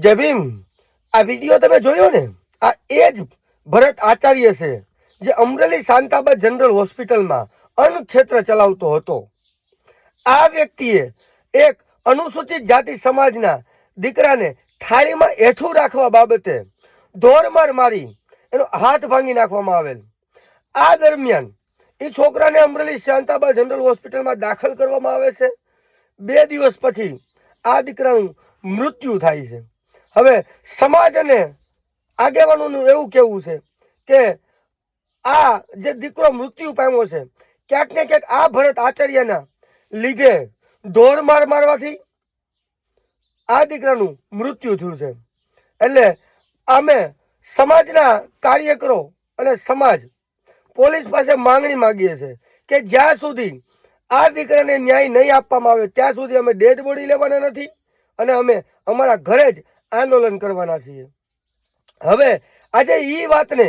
જય ભીમ। આ વિડીયો તમે જોયો ને? આ એ જ ભરત આચાર્ય છે જે અમરેલી શાંતાબા જનરલ હોસ્પિટલમાં અન્નક્ષેત્ર ચલાવતો હતો। આ વ્યક્તિએ એક અનુસૂચિત જાતિ સમાજના દીકરાને થાળીમાં હેઠું રાખવા બાબતે ઢોરમાર મારી એનો હાથ ભાંગી નાખવામાં આવેલ। આ દરમિયાન એ છોકરાને અમરેલી શાંતાબા જનરલ હોસ્પિટલમાં દાખલ કરવામાં આવે છે। 2 દિવસ પછી આ દીકરાનું મૃત્યુ થાય છે। હવે સમાજ અને આગેવાનોનું એવું કહેવું છે કે આ જે દીકરો મૃત્યુ પામ્યો છે ક્યાંક ને ક્યાંક આ ભરત આચાર્યના લીધે ઢોરમાર મારવાથી આ દીકરાનું મૃત્યુ થયું છે। એટલે અમે સમાજના કાર્યકરો અને સમાજ પોલીસ પાસે માંગણી માંગીએ છીએ કે જ્યાં સુધી આ દીકરાને ન્યાય નહીં આપવામાં આવે ત્યાં સુધી અમે ડેડ બોડી લેવાના નથી અને અમે અમારા ઘરે જ આંદોલન કરવાના છીએ। હવે આજે ઈ વાતને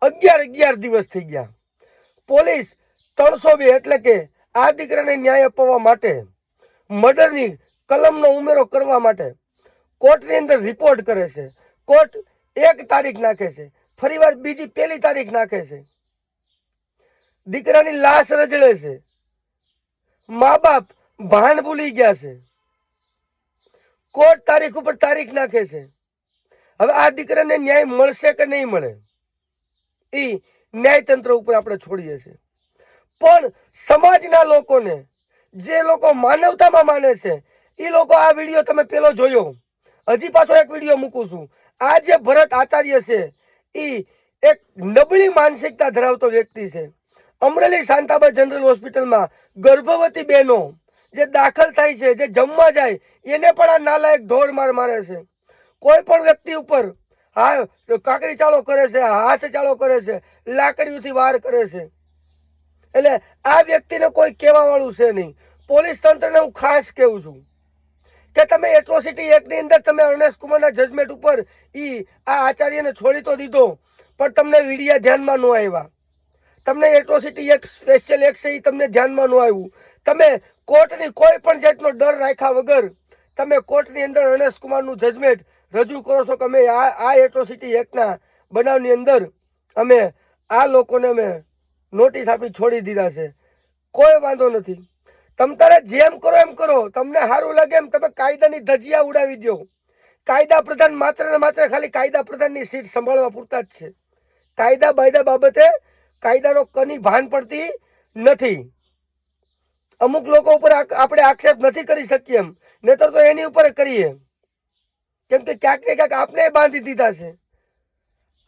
11 દિવસ થઈ ગયા। પોલીસ 302 એટલે કે આ દીકરાને ન્યાય અપાવવા માટે મર્ડરની કલમનો ઉમેરો કરવા માટે કોર્ટની અંદર રિપોર્ટ કરે છે। કોર્ટ 1 તારીખ નાખે છે, ફરીવાર બીજી 1 તારીખ નાખે છે। દીકરાની લાશ રજળે છે, મા બાપ ભાન ભૂલી ગયા છે, કોર્ટ તારીખ ઉપર તારીખ નાખે છે। હવે આ દીકરાને ન્યાય મળશે કે નહીં મળે એ ન્યાયતંત્ર ઉપર આપણે છોડીએ છીએ। પણ સમાજના લોકોને, જે લોકો માનવતામાં માને છે, એ લોકો આ વિડીયો તમે પેલો જોયો, હજી પાછો એક વિડીયો મૂકું છું। આ જે ભરત આચાર્ય છે એ એક નબળી માનસિકતા ધરાવતો વ્યક્તિ છે। અમરેલી શાંતાબા જનરલ હોસ્પિટલમાં ગર્ભવતી બહેનો જે દાખલ થાય છે, જે જમવા જાય, એને પણ આ નાલાયક ઢોરમાર મારે છે। કોઈ પણ વ્યક્તિ ઉપર કાકડી ચાળો કરે છે, હાથ ચાળો કરે છે, લાકડીઓથી વાર કરે છે। એટલે આ વ્યક્તિને કોઈ કહેવા વાળું છે નહીં। પોલીસ તંત્રને હું ખાસ કહેવું છું કે તમે એટ્રોસિટી એક્ટની અંદર તમે અર્નેસ્ટ કુમારના જજમેન્ટ ઉપર આ આચાર્યને છોડી તો દીધો, પણ તમને વિડિયા ધ્યાનમાં ન આવ્યા। તમને એટ્રોસિટી એક્ટ સ્પેશિયલ એક્ટ છે એ તમને ધ્યાનમાં ન આવ્યું। તમે કોર્ટની કોઈ પણ જાતનો ડર રાખ્યા વગર તમે કોર્ટની અંદર અર્નેસ્ટ કુમારનું જજમેન્ટ રજૂ કરો છો કે અમે આ એટ્રોસિટી એક્ટના બનાવની અંદર અમે આ લોકોને અમે નોટિસ આપી છોડી દીધા છે। કોઈ વાંધો નથી, તમ તારે જેમ કરો એમ કરો, તમને સારું લાગે એમ તમે કાયદાની ધજિયા ઉડાવી દો। કાયદા પ્રધાન માત્ર ને માત્ર ખાલી કાયદા પ્રધાનની સીટ સંભાળવા પૂરતા જ છે। કાયદા બાયદા બાબતે કાયદાનો કની ભાન પડતી નથી। અમુક લોકો ઉપર આપણે આક્ષેપ નથી કરી શકીએ એમ, નહીતર તો એની ઉપર કરીએ, કેમ કે ક્યાંક ને ક્યાંક આપણે બાંધી દીધા છે।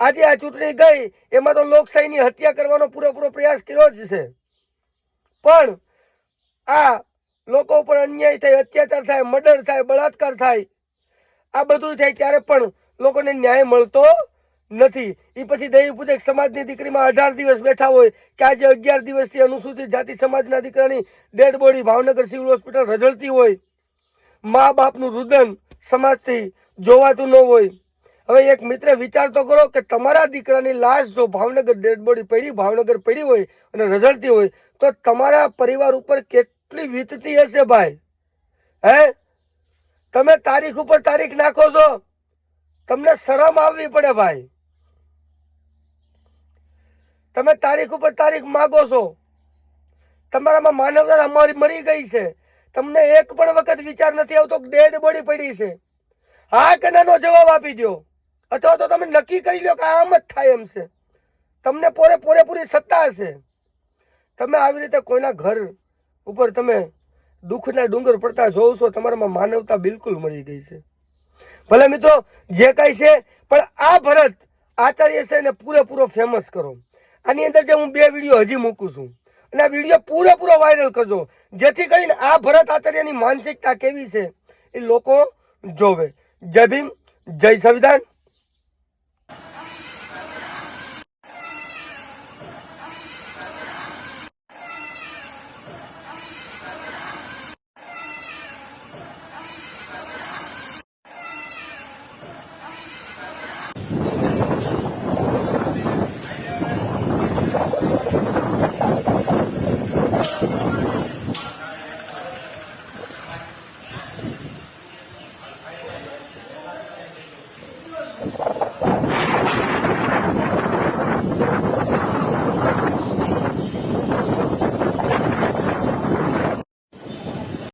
આજે આ ચૂંટણી ગઈ એમાં તો લોકશાહીની હત્યા કરવાનો પૂરેપૂરો પ્રયાસ કર્યો જ છે, પણ આ લોકો ઉપર અન્યાય થાય, અત્યાચાર થાય, મર્ડર થાય, બળાત્કાર થાય, આ બધું થાય ત્યારે પણ લોકોને ન્યાય મળતો નથી। એ પછી દેવી પૂજક સમાજની દીકરીમાં 18 દિવસ બેઠા હોય કે આજે 11 દિવસથી અનુસૂચિત જાતિ સમાજના દીકરાની dead body Bhavnagar civil hospital રઝળતી હોય, મા બાપનું રુદન સમાજથી જોવાતું ન હોય। હવે એક મિત્ર વિચાર તો કરો કે તમારા દીકરાની લાશ જો ભાવનગર ડેડ બોડી પડી, ભાવનગર પડી હોય અને રઝળતી હોય તો તમારા પરિવાર ઉપર કેટલી વીતતી હશે ભાઈ। હે, તમે તારીખ ઉપર તારીખ નાખો છો, તમને શરમ આવવી પડે ભાઈ। તમે તારીખ ઉપર તારીખ માગો છો, તમારામાં માનવતા અમારી મરી ગઈ છે, તમને એક પણ વખત વિચાર નથી આવતો કે ડેડ બોડી પડી છે। હા કે નાનો જવાબ આપી દો, અથવા તો તમે નક્કી કરી લો કે આમ જ થાય એમ છે। તમને પૂરેપૂરી સત્તા હશે। તમે આવી રીતે કોઈના ઘર ઉપર તમે દુઃખના ડુંગર પડતા જોવ છો, તમારામાં માનવતા બિલકુલ મરી ગઈ છે। ભલે મિત્રો જે કઈ છે, પણ આ ભરત આચાર્ય છે એને પૂરેપૂરો ફેમસ કરો। આની અંદર જે હું 2 વિડીયો હજી મૂકું છું અને આ વિડીયો પૂરેપૂરો વાયરલ કરજો, જેથી કરીને આ ભરત આચાર્યની માનસિકતા કેવી છે એ લોકો જોવે। જય ભીમ, જય સંવિધાન।